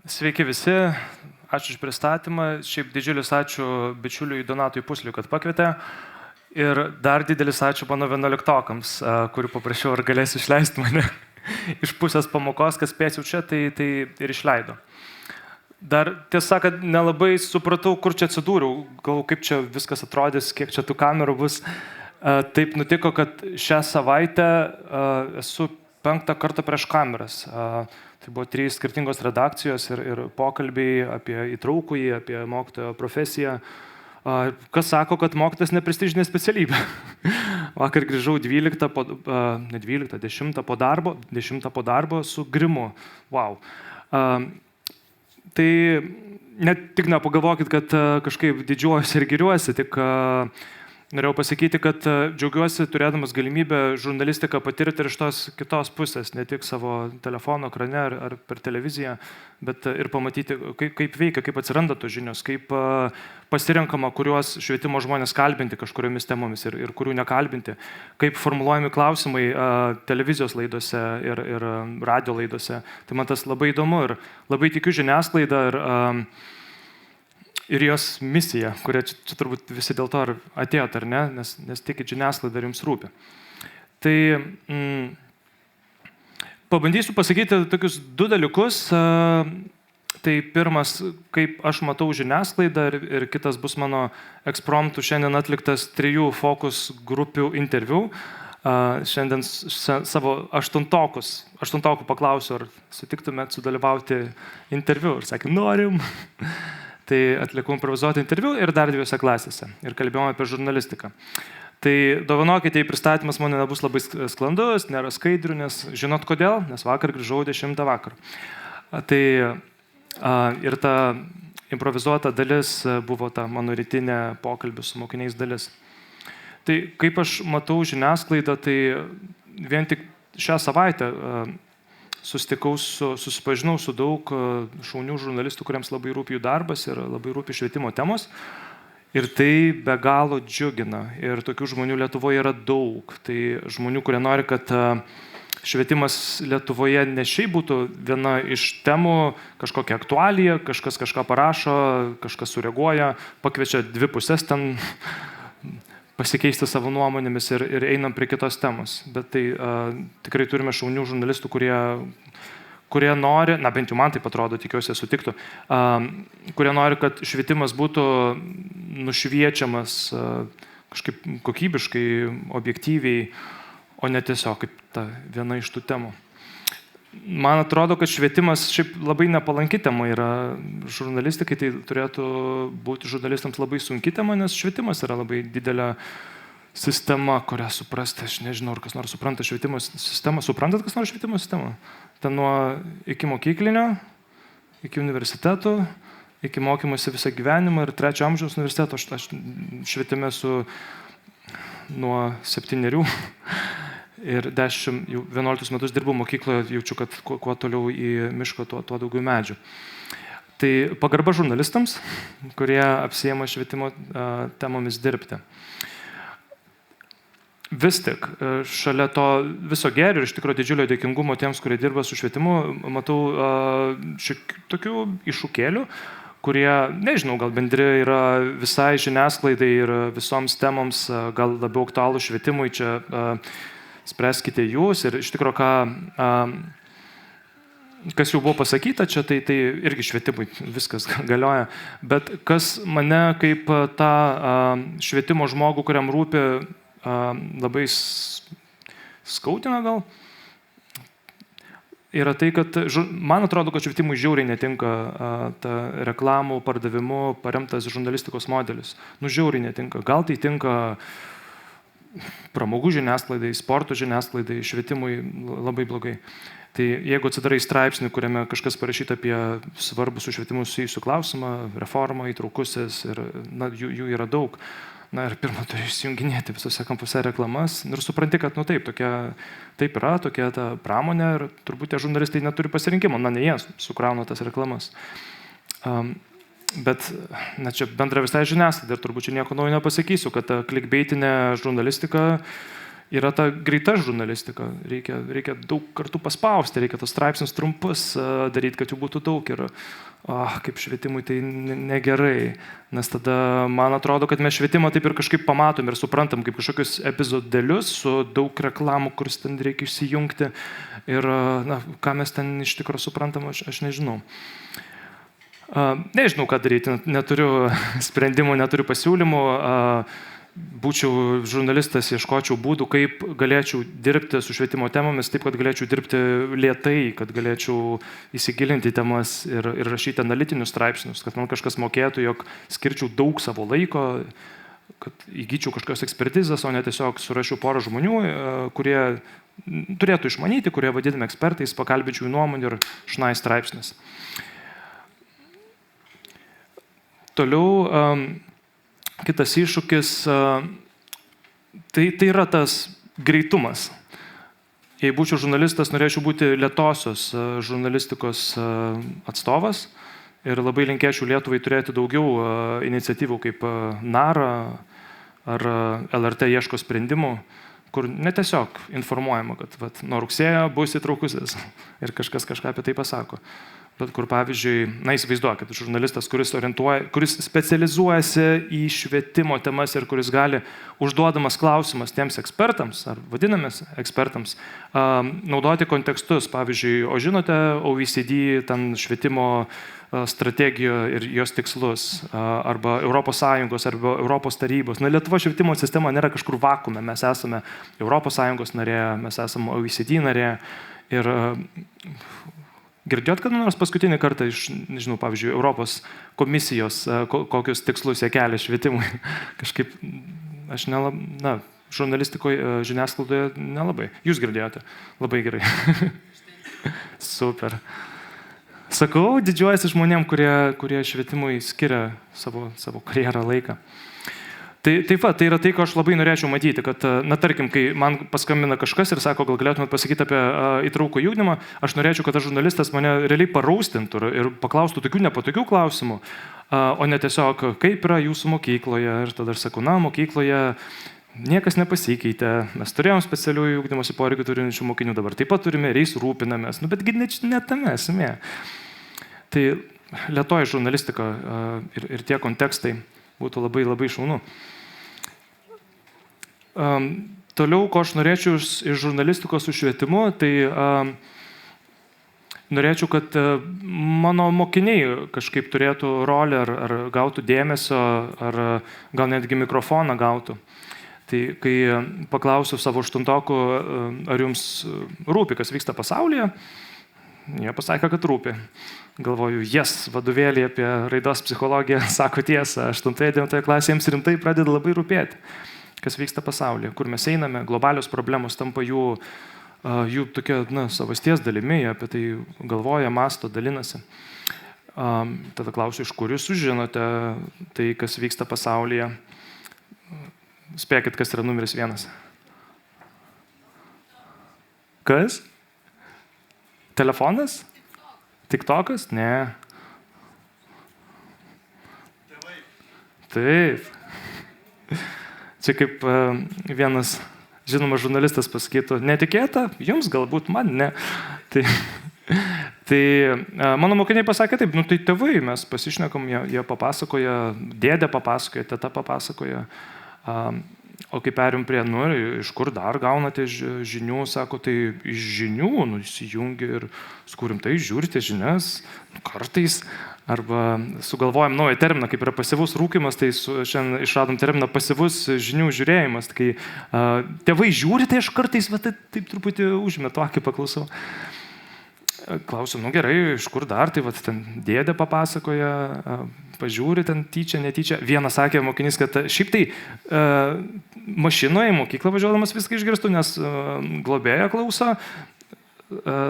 Sveiki visi, ačiū už pristatymą. Šiaip didžiulis ačiū bičiuliui Donatui Pusliui, kad pakvietė. Ir dar didelis ačiū mano 11-okams, kurių paprašiau, ar galėsiu išleisti mane iš pusės pamokos, kas spėsiu čia, tai ir išleido. Dar tiesą sakant, nelabai supratau, kur čia atsidūriau, galvoju, kaip čia viskas atrodys, kiek čia tų kamerų bus. Taip nutiko, kad šią savaitę esu 5. kartą prieš kameras. Tai buvo 3 skirtingos redakcijos ir pokalbiai apie įtraukųjį, apie mokytojo profesiją. Kas sako, kad mokytojas neprestižinė specialybė. Vakar grįžau 10 po darbo su grimu. Wow. Tai net tik nepagalvokit, kad kažkaip didžiuojuosi ir giriuosi, tik norėjau pasakyti, kad džiaugiuosi turėdamas galimybę žurnalistiką patirti ir iš tos kitos pusės, ne tik savo telefono ekrane ar per televiziją, bet ir pamatyti, kaip veikia, kaip atsiranda tos žinios, kaip pasirenkama, kuriuos švietimo žmonės kalbinti kažkuriomis temomis ir kurių nekalbinti, kaip formuluojami klausimai televizijos laidose ir radio laidose. Tai man tas labai įdomu ir labai tikiu žiniasklaidą ir jos misija, kurią čia turbūt visi dėl to ar atėjot, ar ne, nes tikit žiniasklaida ir jums rūpi. Tai pabandysiu pasakyti tokius 2 dalykus. Tai pirmas, kaip aš matau žiniasklaidą ir kitas bus mano ekspromtų šiandien atliktas 3 fokus grupių interviu. Šiandien savo 8-tokų paklausiu, ar sutiktumėt sudalyvauti interviu. Ir sakė, norim. Tai atlikau improvizuoti interviu ir dar 2 klasėse. Ir kalbėjome apie žurnalistiką. Tai dovanokite, jei pristatymas man nebus labai sklandus, nėra skaidrių, nes žinot kodėl? Nes vakar grįžau 10 vakar. Tai ir ta improvizuota dalis buvo ta mano rytinė pokalbių su mokiniais dalis. Tai kaip aš matau žiniasklaidą, tai vien tik šią savaitę susipažinau su daug šaunių žurnalistų, kuriems labai rūpi jų darbas ir labai rūpi švietimo temos. Ir tai be galo džiugina. Ir tokių žmonių Lietuvoje yra daug. Tai žmonių, kurie nori, kad švietimas Lietuvoje ne šiaip būtų viena iš temų, kažkokia aktualija, kažkas kažką parašo, kažkas sureaguoja, pakviečia 2 pusės ten pasikeisti savo nuomonėmis ir einam prie kitos temos. Bet tai tikrai turime šaunių žurnalistų, kurie nori, na bent jau man taip atrodo, tikiuosi sutiktų, kurie nori, kad švietimas būtų nušviečiamas kažkaip kokybiškai, objektyviai, o ne tiesiog kaip ta viena iš tų temų. Man atrodo, kad švietimas šiaip labai nepalanki tema yra žurnalistikai, tai turėtų būti žurnalistams labai sunki tema, nes švietimas yra labai didelė sistema, kurią suprasti. Aš nežinau, ar kas nors supranta švietimo sistemą. Suprantat, kas nors švietimo sistemą? Ten nuo iki mokyklinio, iki universitetų, iki mokymosi visą gyvenimą ir 3 amžiaus universiteto. Aš švietime esu nuo 7 ir 11 metus dirbau mokykloje, jaučiu, kad kuo toliau į mišką, tuo daugiau medžių. Tai pagarba žurnalistams, kurie apsiėma švietimo temomis dirbti. Vis tik, šalia to viso gėrio ir iš tikrųjų didžiulio dėkingumo tiems, kurie dirba su švietimu, matau tokių iššūkėlių, kurie, nežinau, gal bendri yra visai žiniasklaidai ir visoms temoms, gal labiau aktualų švietimui, čia spręskite jūs ir iš tikrųjų, kas jau buvo pasakyta čia, tai irgi švietimui viskas galioja, bet kas mane kaip tą švietimo žmogų, kuriam rūpi, labai skaudina gal, yra tai, kad man atrodo, kad švietimui žiauriai netinka ta reklamų, pardavimų paremtas žurnalistikos modelis. Žiauriai netinka. Gal tai tinka pramogų žiniasklaidai, sporto žiniasklaidai, švietimui labai blogai. Tai jeigu atsidarai straipsnį, kuriame kažkas parašyta apie svarbų su švietimu susijusių klausimą, reformą, įtraukusis ir jų yra daug. Na ir pirmą turi išsijunginėti visose kampuose reklamas ir supranti, kad taip yra, tokia ta pramonė ir turbūt tie žurnalistai neturi pasirinkimo, ne jie sukrauna tas reklamas. Bet čia bendra visai žiniasklaida ir turbūt čia nieko naujo nepasakysiu, kad ta klikbeitinė žurnalistika yra ta greita žurnalistika. Reikia daug kartų paspausti, reikia tos straipsnius trumpus daryti, kad jų būtų daug. Ir kaip švietimui tai negerai. Nes tada man atrodo, kad mes švietimą taip ir kažkaip pamatom ir suprantam kaip kažkokius epizodelius su daug reklamų, kur ten reikia išsijungti. Ir ką mes ten iš tikrųjų suprantam, aš nežinau. Nežinau, ką daryti. Neturiu sprendimų, neturiu pasiūlymų. Būčiau žurnalistas, ieškočiau būdų, kaip galėčiau dirbti su švietimo temomis, taip, kad galėčiau dirbti lėtai, kad galėčiau įsigilinti į temas ir rašyti analitinius straipsnius, kad man kažkas mokėtų, jog skirčiau daug savo laiko, kad įgyčiau kažkokios ekspertizės, o ne tiesiog surašiau porą žmonių, kurie turėtų išmanyti, kurie vadinami ekspertais, pakalbėčiau jų nuomonę ir šnai straipsnis. Toliau kitas iššūkis, tai yra tas greitumas. Jei būčiau žurnalistas, norėčiau būti lėtosios žurnalistikos atstovas ir labai linkėčiau Lietuvai turėti daugiau iniciatyvų kaip NARA ar LRT ieško sprendimų, kur netiesiog informuojama, kad nuo rugsėjo bus įtraukusis ir kažkas kažką apie tai pasako. Bet kur, pavyzdžiui, įsivaizduokit, žurnalistas, kuris specializuojasi į švietimo temas ir kuris gali užduodamas klausimas tiems ekspertams, ar vadinamės ekspertams, naudoti kontekstus. Pavyzdžiui, o žinote OECD ten švietimo strategiją ir jos tikslus, arba ES, arba Europos tarybos. Lietuvos švietimo sistema nėra kažkur vakuume, mes esame ES narė, mes esame OECD narė ir girdėjot, kad nors paskutinį kartą iš, nežinau, pavyzdžiui, Europos komisijos kokius tikslus jie kelia švietimui? Kažkaip, aš žurnalistikoje, žiniasklaidoje nelabai. Jūs girdėjote? Labai gerai. Super. Sakau, didžiuojasi žmonėm, kurie švietimui skiria savo karjerą laiką. Tai yra tai, ko aš labai norėčiau matyti, kad, tarkim, kai man paskambina kažkas ir sako, gal galėtumėt pasakyti apie įtraukų ugdymą, aš norėčiau, kad tas žurnalistas mane realiai paraustintų ir paklaustų tokių nepatogių klausimų, o ne tiesiog, kaip yra jūsų mokykloje. Ir tada aš sakau, mokykloje niekas nepasikeitė, mes turėjom specialiųjų ugdymosi poreikių turinčių mokinių, dabar taip pat turime ir jais rūpinamės, betgi ne tame esmė. Tai lėtoji žurnalistika ir tie kontekstai būtų labai labai šaunu. Toliau, ko aš norėčiau iš žurnalistikos su švietimu, tai norėčiau, kad mano mokiniai kažkaip turėtų rolę ar gautų dėmesio, ar gal netgi mikrofoną gautų. Tai kai paklausiau savo aštuntokų, ar jums rūpi, kas vyksta pasaulyje, jie pasakė, kad rūpi. Galvoju, vadovėlį apie raidos psichologiją sako tiesą, 8-9 klasėje jiems rimtai pradeda labai rūpėti, kas vyksta pasaulyje, kur mes einame, globalios problemos tampa jų tokia savasties dalimi, jie apie tai galvoja, masto, dalinasi. Tada klausiu, iš kur jūs sužinote tai, kas vyksta pasaulyje. Spėkit, kas yra numeris 1. Kas? Telefonas? TikTokas? Ne. Taip. Čia kaip vienas žinomas žurnalistas pasakytų, netikėta, jums galbūt, man ne. Tai mano mokiniai pasakė taip, tai tėvai, mes pasišnekam, jie papasakoja, dėdė papasakoja, teta papasakoja. O kai perėm prie, iš kur dar gaunate žinių, sako, tai iš žinių, įsijungi ir skurim tai, žiūrite žinias, kartais, arba sugalvojam naują terminą, kaip yra pasyvus rūkymas, tai šiandien išradom terminą pasyvus žinių žiūrėjimas, kai tėvai žiūri, tai aš kartais taip truputį užmetu akį, paklausau. Klausiu, gerai, iš kur dar, tai ten dėdė papasakoja, pažiūri ten tyčia, netyčia. Vienas sakė mokinys, kad šiaip tai mašinoje į mokyklą važiuodamas viską išgirstų, nes globėja klauso.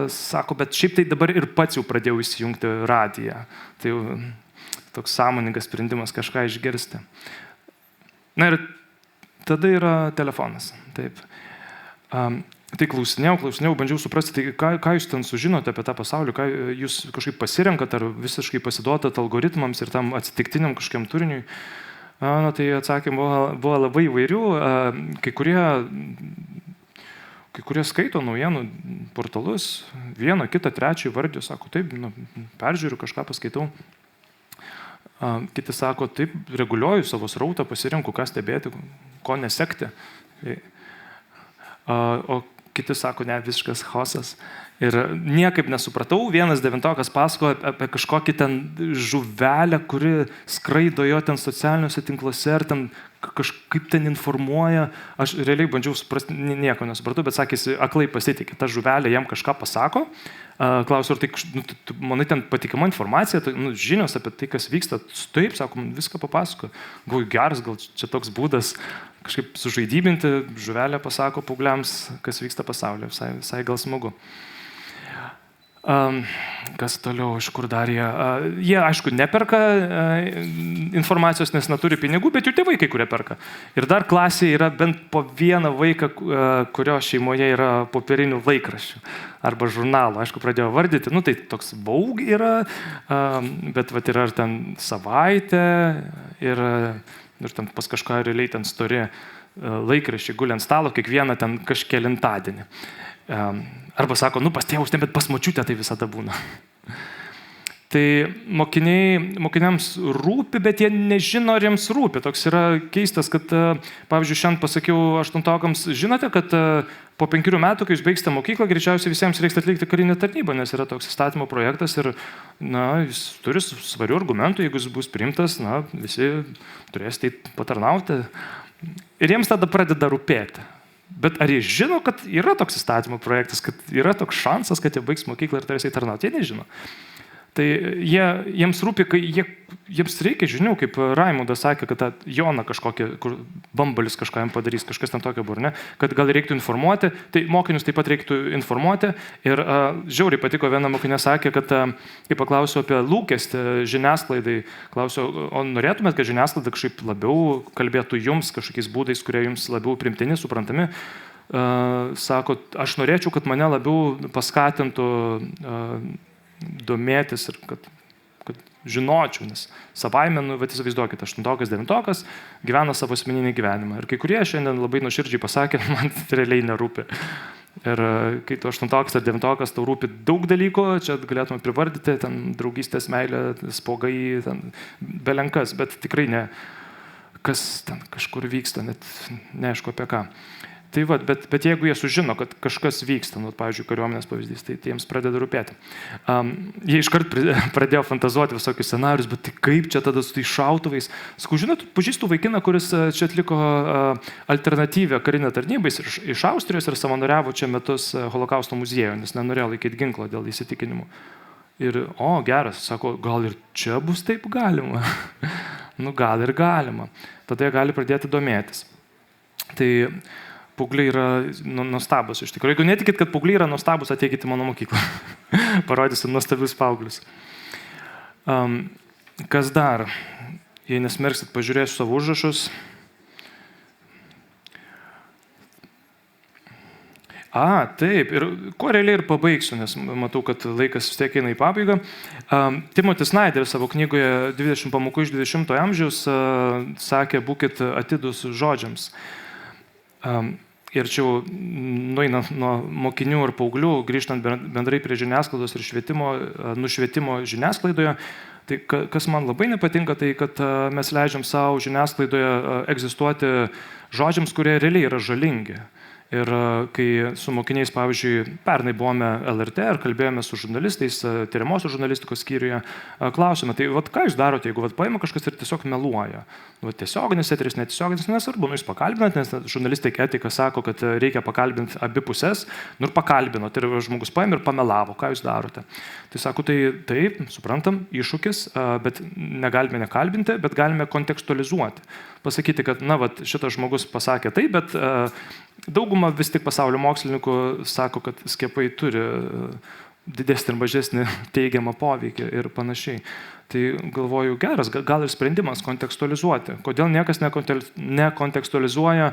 Sako, bet šiaip tai dabar ir pats jau pradėjau įsijungti radiją. Tai toks sąmoningas sprendimas kažką išgirsti. Na ir tada yra telefonas. Taip. Tai klausinėjau, bandžiau suprasti, tai ką jūs ten sužinote apie tą pasaulį, ką jūs kažkaip pasirenkat, ar visiškai pasiduotat algoritmams ir tam atsitiktiniam kažkokiam turiniui. Tai atsakymų buvo labai įvairių, kai kurie kai kurie skaito naujienų portalus, vieną, kitą, trečią įvardį, sako, taip, peržiūriu, kažką paskaitau. Kiti sako, taip, reguliuoju savo srautą, pasirinku, ką stebėti, ko nesekti. O kiti sako, ne, visiškas chaosas. Ir niekaip nesupratau, vienas devintokas pasakojo apie kažkokį ten žuvelę, kuri skraido jo ten socialiniuose tinkluose ir ten kažkaip ten informuoja. Aš realiai bandžiau suprasti, nieko nesupratau, bet sakėsi, aklai pasitikė, ta žuvelė jam kažką pasako. Klausiu, ar tai, manai, ten patikima informacija, žinios apie tai, kas vyksta. Taip, sakom, viską papasako. Galvoju, geras, gal čia toks būdas kažkaip sužaidybinti, žuvelė pasako paaugliams, kas vyksta pasaulyje. Visai gal smagu. Kas toliau, iš kur dar jie? Jie, aišku, neperka informacijos, nes neturi pinigų, bet jų tėvai kai kurie perka. Ir dar klasėje yra bent po vieną vaiką, kurio šeimoje yra popierinių laikraščių arba žurnalų. Aišku, pradėjo vardyti, tai toks Vogue yra, bet yra ir ten Savaitė ir ten pas kažką realiai ten stori laikraščiai guli ant stalo, kiekvieną ten kažkelintadienį. Arba sako, pas tėvus, bet pas močiutę tai visada būna. Tai mokiniams rūpi, bet jie nežino, ar jiems rūpi. Toks yra keistas, kad, pavyzdžiui, šiandien pasakiau aštuntokams, žinote, kad po 5 metų, kai jūs baigsite mokyklą, greičiausiai visiems reiks atlikti karinę tarnybą, nes yra toks įstatymo projektas ir, jis turi svarių argumentų, jeigu jis bus priimtas, visi turės tai patarnauti. Ir jiems tada pradeda rūpėti. Bet ar jie žino, kad yra toks įstatymo projektas, kad yra toks šansas, kad jie baigs mokyklą ir turės įtarnauti? Jie nežino. Tai jiems rūpi, kai jiems reikia žinių, kaip Raimundas sakė, kad tą Joną kažkokį, kur bambalis kažką jam padarys, kažkas ten tokio buvo, ne? Kad gal reiktų informuoti, tai mokinius taip pat reiktų informuoti. Ir žiauriai patiko, viena mokinė sakė, kad kai paklausiau apie lūkestį žiniasklaidai, klausiau, o norėtumėt, kad žiniasklaida kažkaip labiau kalbėtų jums kažkokiais būdais, kurie jums labiau primtini, suprantami? Sako, aš norėčiau, kad mane labiau paskatintų domėtis ir kad žinočiau, nes savaime, įsivaizduokit, 8-okas, 9-okas gyvena savo asmeninį gyvenimą. Ir kai kurie šiandien labai nuoširdžiai pasakė, man realiai nerūpi. Ir kai tu 8-okas ar 9-okas tau rūpi daug dalykų, čia galėtume privardyti, ten draugystės, meilė, spogai, ten belenkas, bet tikrai ne, kas ten kažkur vyksta, net neaišku apie ką. Tai bet jeigu jie sužino, kad kažkas vyksta, pavyzdžiui, kariuomenės pavyzdys, tai jiems pradeda rūpėti. Jie iškart pradėjo fantazuoti visokius scenarius, bet tai kaip čia tada su tai šautuvais? Sakau, žinot, pažįstu vaikiną, kuris čia atliko alternatyvę karinę tarnybą iš Austrijos ir savanoriavo čia metus Holokausto muziejuje, nes nenorėjo laikyti ginklo dėl įsitikinimų. Ir, geras, sako, gal ir čia bus taip galima? Gal ir galima. Tada jie gali pradėti domėtis. Tai paaugliai yra nuostabus iš tikrųjų. Jeigu netikit, kad paaugliai yra nuostabus, ateikite į mano mokyklą. Parodysiu nuostabius paauglius. Kas dar? Jei nesmerksit, pažiūrėsiu savo užrašus. Taip. Ir kuo realiai ir pabaigsiu, nes matau, kad laikas vis tiek eina į pabaigą. Timothy Snyderis savo knygoje 20 pamokų iš 20 amžiaus sakė, būkit atidus žodžiams. Ir čia nueinant nuo mokinių ir paauglių, grįžtant bendrai prie žiniasklaidos ir nušvietimo žiniasklaidoje, tai kas man labai nepatinka, tai kad mes leidžiam savo žiniasklaidoje egzistuoti žodžiams, kurie realiai yra žalingi. Ir kai su mokiniais, pavyzdžiui, pernai buvome LRT ir kalbėjome su žurnalistais, tyriamosios žurnalistikos skyriuje, klausime, tai ką jūs darote, jeigu paima kažkas ir tiesiog meluoja? Tiesioginis eteris, netiesioginis, nesvarbu, jūs pakalbinat, nes žurnalistai etika sako, kad reikia pakalbinti abi pusės, ir pakalbinot, ir žmogus paima ir pamelavo, ką jūs darote? Tai sako, tai taip, suprantam, iššūkis, bet negalime nekalbinti, bet galime kontekstualizuoti. Pasakyti, kad, šitas žmogus pasakė taip, bet dauguma vis tik pasaulio mokslininkų sako, kad skiepai turi didesnį ir mažesnį teigiamą poveikį ir panašiai. Tai galvoju, geras, gal ir sprendimas kontekstualizuoti. Kodėl niekas nekontekstualizuoja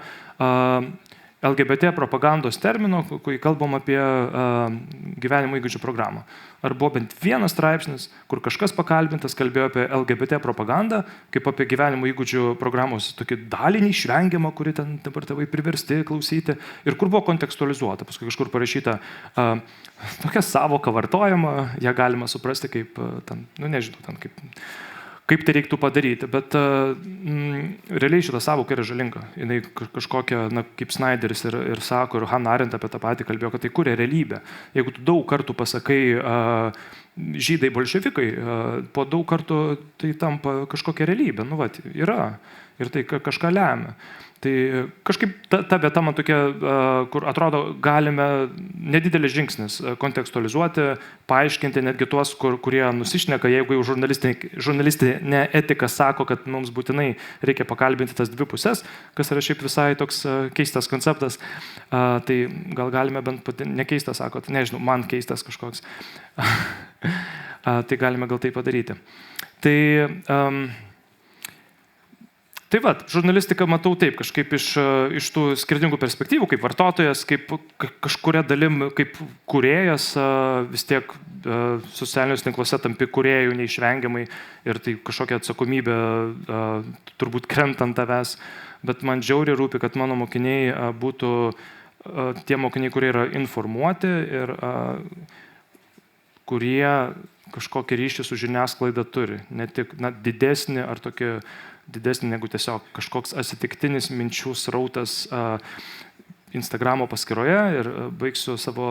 LGBT propagandos termino, kai kalbam apie gyvenimo įgūdžių programą. Ar buvo bent vienas straipsnis, kur kažkas pakalbintas kalbėjo apie LGBT propagandą, kaip apie gyvenimo įgūdžių programos tokį dalinį išvengiamą, kurį ten dabar tėvai priversti klausyti, ir kur buvo kontekstualizuota, paskui kažkur parašyta tokia savoka vartojama, ją galima suprasti kaip, ten, nu nežinau, ten kaip tai reiktų padaryti, bet realiai šitą savoką yra žalinga. Jinai kažkokia, kaip Snyderis ir sako, ir Hannah Arendt apie tą patį kalbėjo, kad tai kuria realybę. Jeigu tu daug kartų pasakai žydai bolševikai, po daug kartų tai tampa kažkokia realybė. Nu, vat, yra. Ir tai kažką lemia. Tai kažkaip ta vieta man tokia, kur atrodo galime nedidelis žingsnis kontekstualizuoti, paaiškinti netgi tuos, kurie nusišneka, jeigu jau žurnalistinė etika sako, kad mums būtinai reikia pakalbinti tas dvi pusės, kas yra šiaip visai toks keistas konceptas, tai gal galime bent nekeistas, sakot, nežinau, man keistas kažkoks, tai galime gal tai padaryti. Tai va, žurnalistiką matau taip, kažkaip iš tų skirtingų perspektyvų, kaip vartotojas, kaip kažkuria dalim, kaip kūrėjas, vis tiek socialiniuose tinkluose tampi kūrėjų neišvengiamai ir tai kažkokia atsakomybė turbūt krenta ant tavęs, bet man žiauriai rūpi, kad mano mokiniai būtų tie mokiniai, kurie yra informuoti ir kurie kažkokį ryšį su žiniasklaida turi, ne tik didesnį ar tokį didesnį negu tiesiog kažkoks atsitiktinis minčių srautas Instagramo paskyroje ir baigsiu savo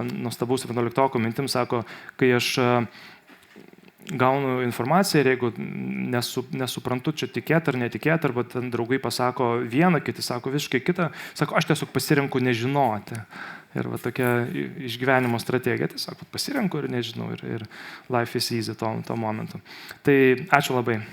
nuostabaus 11-oko mintim, sako, kai aš gaunu informaciją ir jeigu nesuprantu čia tikėti ar netikėti, arba ten draugai pasako vieną, kiti sako visiškai kitą, sako, aš tiesiog pasirenku nežinoti. Ir va tokia išgyvenimo strategija, tiesiog pasirenku ir nežinau, ir life is easy to momentu. Tai ačiū labai.